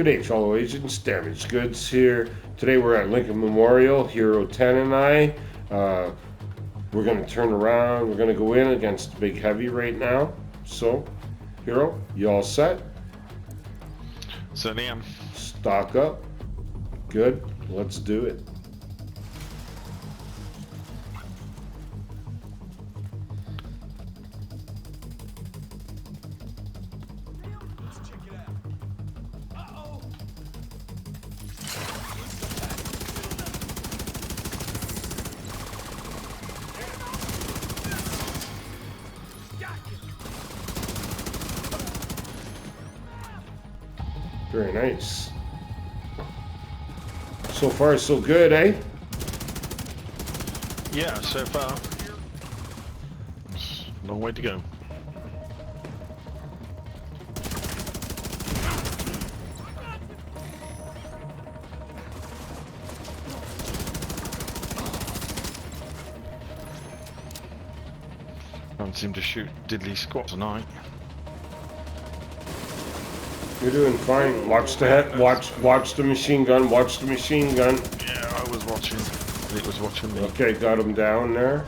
Good day, fellow agents. Damaged Goods here. Today we're at Lincoln Memorial. Hero 10 and I. We're going to turn around. We're going to go in against Big Heavy right now. So, Hero, you all set? Certainly am. Stock up. Good. Let's do it. Very nice. So far, so good, eh? Yeah, so far. It's a long way to go. Don't seem to shoot diddly squat tonight. You're doing fine. Watch the head. Watch the machine gun. Watch the machine gun. Yeah, I was watching. It was watching me. Okay, got him down there.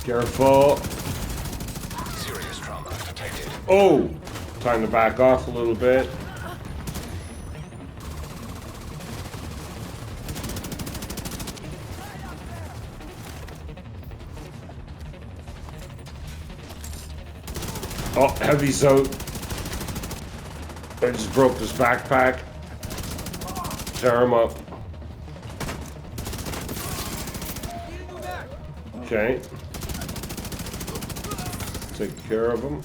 Careful. Serious trauma detected. Oh, time to back off a little bit. Oh, Heavy's out. I just broke his backpack. Tear him up. Okay. Take care of him.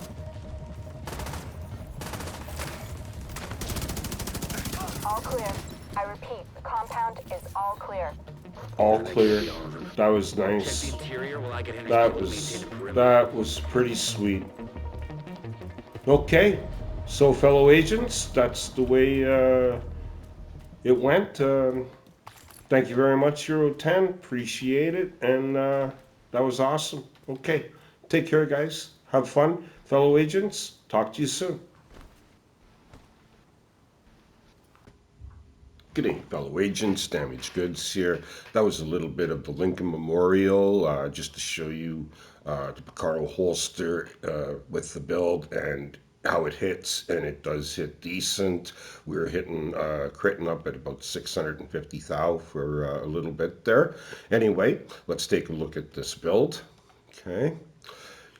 All clear. I repeat, the compound is all clear. All clear. That was nice. That was pretty sweet. Okay, so fellow agents, that's the way it went. Thank you very much, Hero 10. Appreciate it, and that was awesome. Okay, take care, guys. Have fun, fellow agents. Talk to you soon. Good day, fellow agents. Damaged Goods here. That was a little bit of the Lincoln Memorial, just to show you the Picaro holster with the build and how it hits, and it does hit decent. We were hitting, critting up at about 650 thou for a little bit there. Anyway, let's take a look at this build. Okay.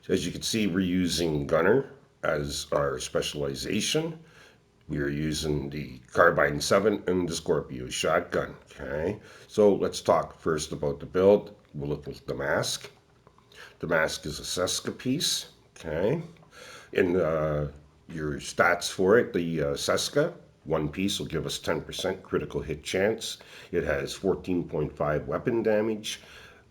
As you can see, we're using Gunner as our specialization. We are using the Carbine 7 and the Scorpio shotgun. Okay, so let's talk first about the build. We'll look at the mask. The mask is a Seska piece. Okay, in your stats for it, the Seska one piece will give us 10% critical hit chance. It has 14.5 weapon damage,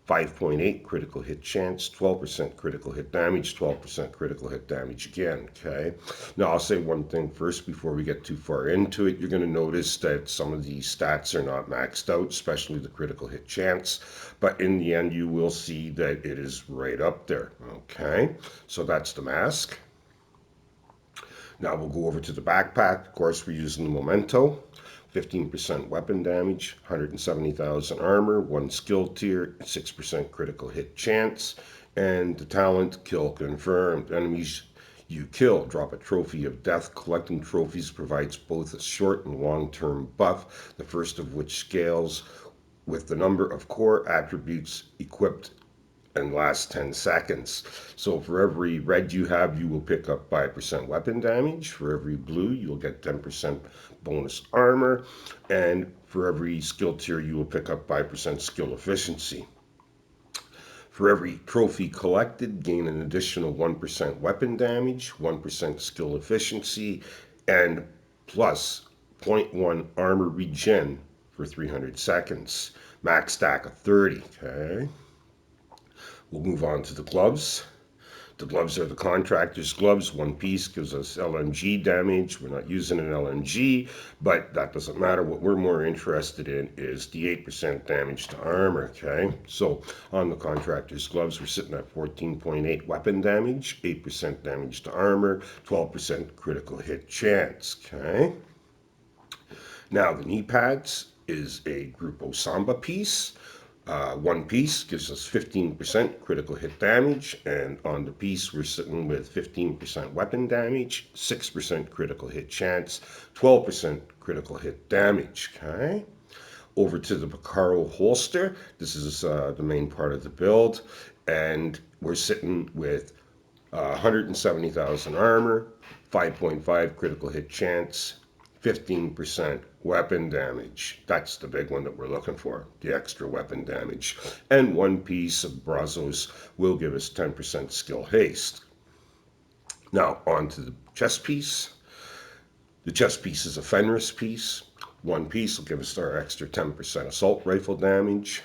5.8 critical hit chance, 12% critical hit damage, 12% critical hit damage again, okay? Now, I'll say one thing first before we get too far into it. You're going to notice that some of these stats are not maxed out, especially the critical hit chance. But in the end, you will see that it is right up there, okay? So that's the mask. Now we'll go over to the backpack. Of course, we're using the Memento. 15% weapon damage, 170,000 armor, 1 skill tier, 6% critical hit chance, and the talent, kill confirmed. Enemies you kill drop a trophy of death. Collecting trophies provides both a short and long-term buff, the first of which scales with the number of core attributes equipped and lasts 10 seconds. So for every red you have, you will pick up 5% weapon damage. For every blue, you'll get 10% bonus armor. And for every skill tier, you will pick up 5% skill efficiency. For every trophy collected, gain an additional 1% weapon damage, 1% skill efficiency, and plus 0.1 armor regen for 300 seconds. Max stack of 30, okay? We'll move on to the gloves. The gloves are the contractor's gloves. One piece gives us LMG damage. We're not using an LMG, but that doesn't matter. What we're more interested in is the 8% damage to armor, okay? So on the contractor's gloves, we're sitting at 14.8 weapon damage, 8% damage to armor, 12% critical hit chance, okay? Now the knee pads is a Grupo Samba piece. One piece gives us 15% critical hit damage, and on the piece we're sitting with 15% weapon damage, 6% critical hit chance, 12% critical hit damage, okay? Over to the Picaro holster. This is the main part of the build, and we're sitting with 170,000 armor, 5.5 critical hit chance, 15% weapon damage. That's the big one that we're looking for, the extra weapon damage. And one piece of Brazos will give us 10% skill haste. Now on to the chest piece. The chest piece is a Fenris piece. One piece will give us our extra 10% assault rifle damage.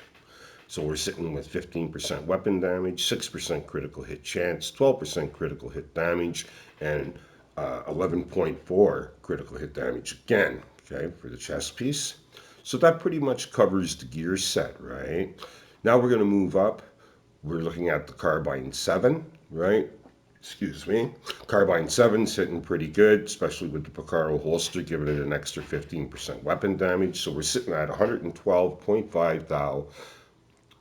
So we're sitting with 15% weapon damage, 6% critical hit chance, 12% critical hit damage, and 11.4 critical hit damage again, okay, for the chest piece. So that pretty much covers the gear set, right? Now we're going to move up. We're looking at the Carbine 7, right? Excuse me. Carbine 7's hitting pretty good, especially with the Picaro holster, giving it an extra 15% weapon damage. So we're sitting at 112.5 thou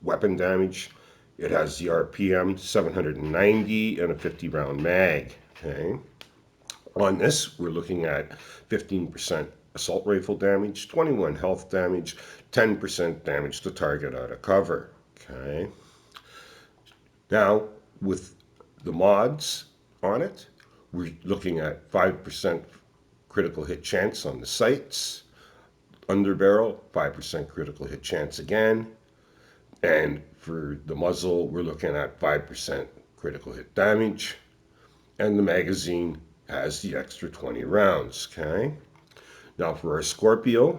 weapon damage. It has the RPM 790 and a 50 round mag, okay? On this, we're looking at 15% assault rifle damage, 21 health damage, 10% damage to target out of cover, okay? Now, with the mods on it, we're looking at 5% critical hit chance on the sights, underbarrel, 5% critical hit chance again, and for the muzzle, we're looking at 5% critical hit damage, and the magazine has the extra 20 rounds, okay? Now for our Scorpio,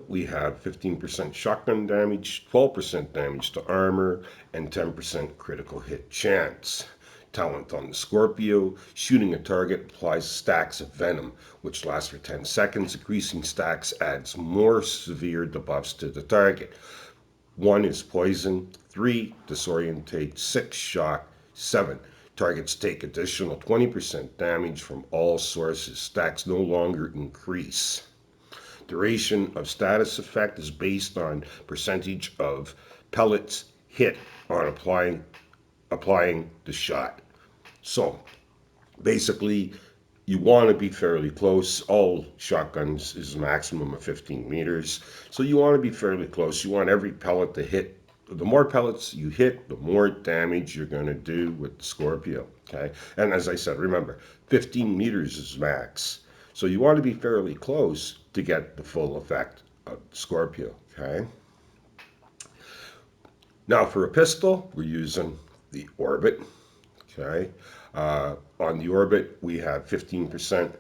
we have 15% shotgun damage, 12% damage to armor, and 10% critical hit chance. Talent on the Scorpio, shooting a target applies stacks of venom, which lasts for 10 seconds. Increasing stacks adds more severe debuffs to the target. 1 is poison, 3 disorientate, 6 shock, 7 targets take additional 20% damage from all sources. Stacks no longer increase. Duration of status effect is based on percentage of pellets hit on applying the shot. So basically, you want to be fairly close. All shotguns is a maximum of 15 meters. So you want to be fairly close. You want every pellet to hit. The more pellets you hit, the more damage you're going to do with the Scorpio, okay? And as I said, remember, 15 meters is max. So you want to be fairly close to get the full effect of the Scorpio, okay? Now for a pistol, we're using the Orbit, okay? On the Orbit, we have 15%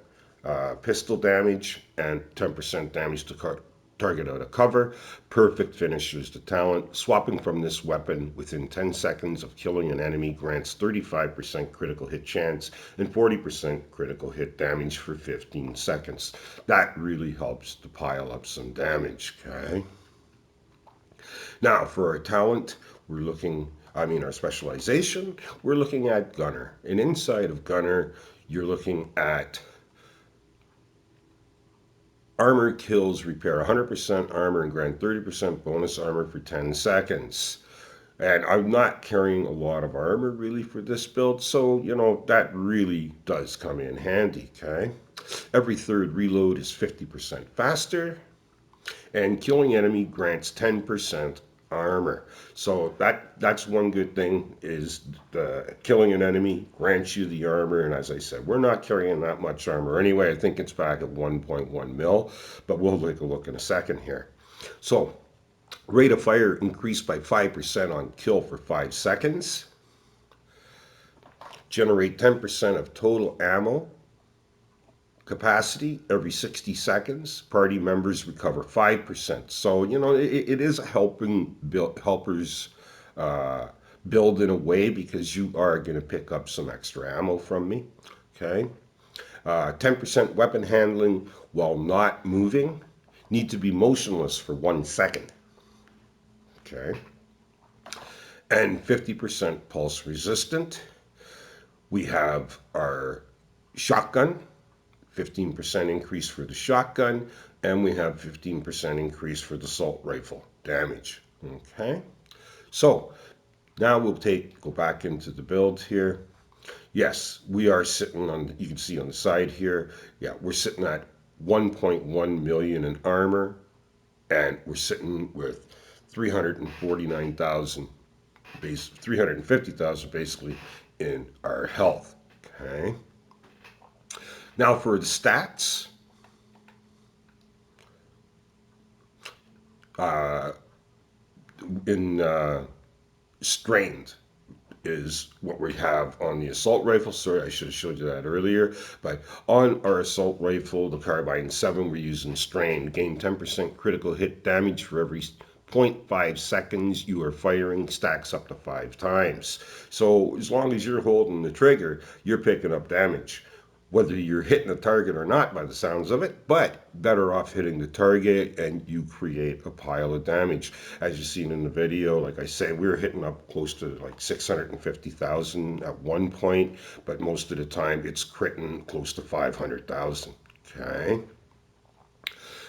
pistol damage and 10% damage to target out of cover. Perfect finishes the talent. Swapping from this weapon within 10 seconds of killing an enemy grants 35% critical hit chance and 40% critical hit damage for 15 seconds. That really helps to pile up some damage, okay? Now for our talent, our specialization, we're looking at Gunner. And inside of Gunner, you're looking at armor kills repair 100% armor and grant 30% bonus armor for 10 seconds. And I'm not carrying a lot of armor really for this build, so that really does come in handy, okay? Every third reload is 50% faster, and killing enemy grants 10% armor. So that's one good thing, is killing an enemy grants you the armor. And as I said, we're not carrying that much armor anyway. I think it's back at 1.1 mil, but we'll take a look in a second here. So rate of fire increased by 5% on kill for 5 seconds. Generate 10% of total ammo capacity every 60 seconds. Party members recover 5%. So, it is a helpers build in a way because you are going to pick up some extra ammo from me. Okay. 10% weapon handling while not moving. Need to be motionless for 1 second. Okay. And 50% pulse resistant. We have our shotgun, 15% increase for the shotgun, and we have 15% increase for the assault rifle damage. Okay. So now we'll go back into the build here. Yes, we are sitting on, you can see on the side here, yeah, we're sitting at 1.1 million in armor, and we're sitting with 349,000, 350,000 basically in our health. Okay. Now for the stats, in strained is what we have on the assault rifle. Sorry, I should have showed you that earlier. But on our assault rifle, the carbine 7, we're using strain. Gain 10% critical hit damage for every 0.5 seconds you are firing, stacks up to 5 times. So as long as you're holding the trigger, you're picking up damage. Whether you're hitting the target or not by the sounds of it, but better off hitting the target and you create a pile of damage. As you've seen in the video, like I said, we were hitting up close to like 650,000 at one point, but most of the time it's critting close to 500,000. Okay.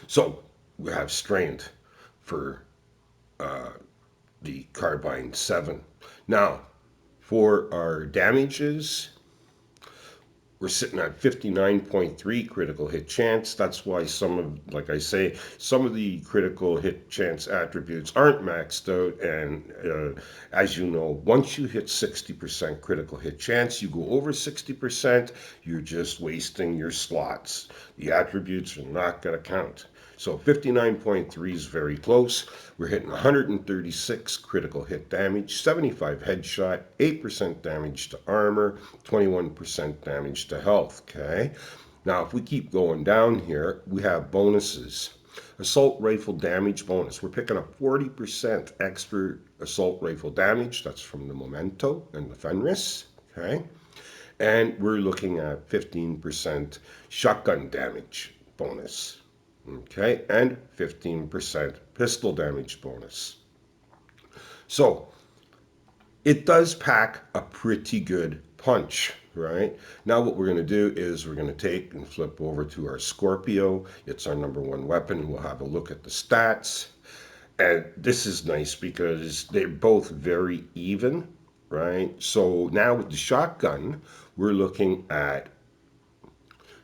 So we have strained for the carbine 7. Now, for our damages, we're sitting at 59.3 critical hit chance. That's why some of, like I say, some of the critical hit chance attributes aren't maxed out. And as you know, once you hit 60% critical hit chance, you go over 60%, you're just wasting your slots. The attributes are not going to count. So 59.3 is very close. We're hitting 136 critical hit damage, 75 headshot, 8% damage to armor, 21% damage to health. Okay. Now, if we keep going down here, we have bonuses. Assault rifle damage bonus. We're picking up 40% extra assault rifle damage. That's from the Memento and the Fenris. Okay. And we're looking at 15% shotgun damage bonus. Okay, and 15% pistol damage bonus. So it does pack a pretty good punch, right? Now what we're going to do is we're going to take and flip over to our Scorpio. It's our #1 weapon. We'll have a look at the stats. And this is nice because they're both very even, right? So now with the shotgun, we're looking at,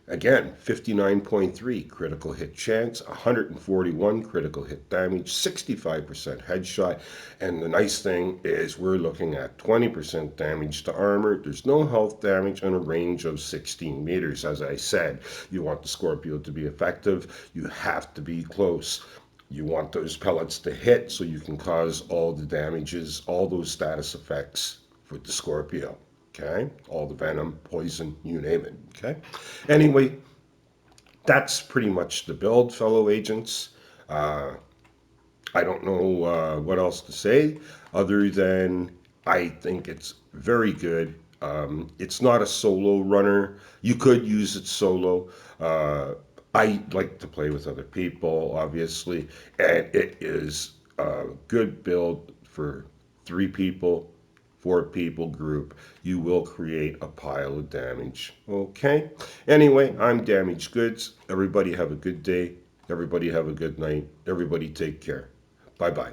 again, 59.3 critical hit chance, 141 critical hit damage, 65% headshot. And the nice thing is we're looking at 20% damage to armor. There's no health damage and a range of 16 meters. As I said, you want the Scorpio to be effective. You have to be close. You want those pellets to hit so you can cause all the damages, all those status effects with the Scorpio. Okay, all the venom, poison, you name it. Okay, anyway, that's pretty much the build, fellow agents. I don't know what else to say other than I think it's very good. It's not a solo runner. You could use it solo. I like to play with other people, obviously, and it is a good build for 3 people. 4 people group. You will create a pile of damage. Okay. Anyway, I'm Damaged Goods. Everybody have a good day. Everybody have a good night. Everybody take care. Bye-bye.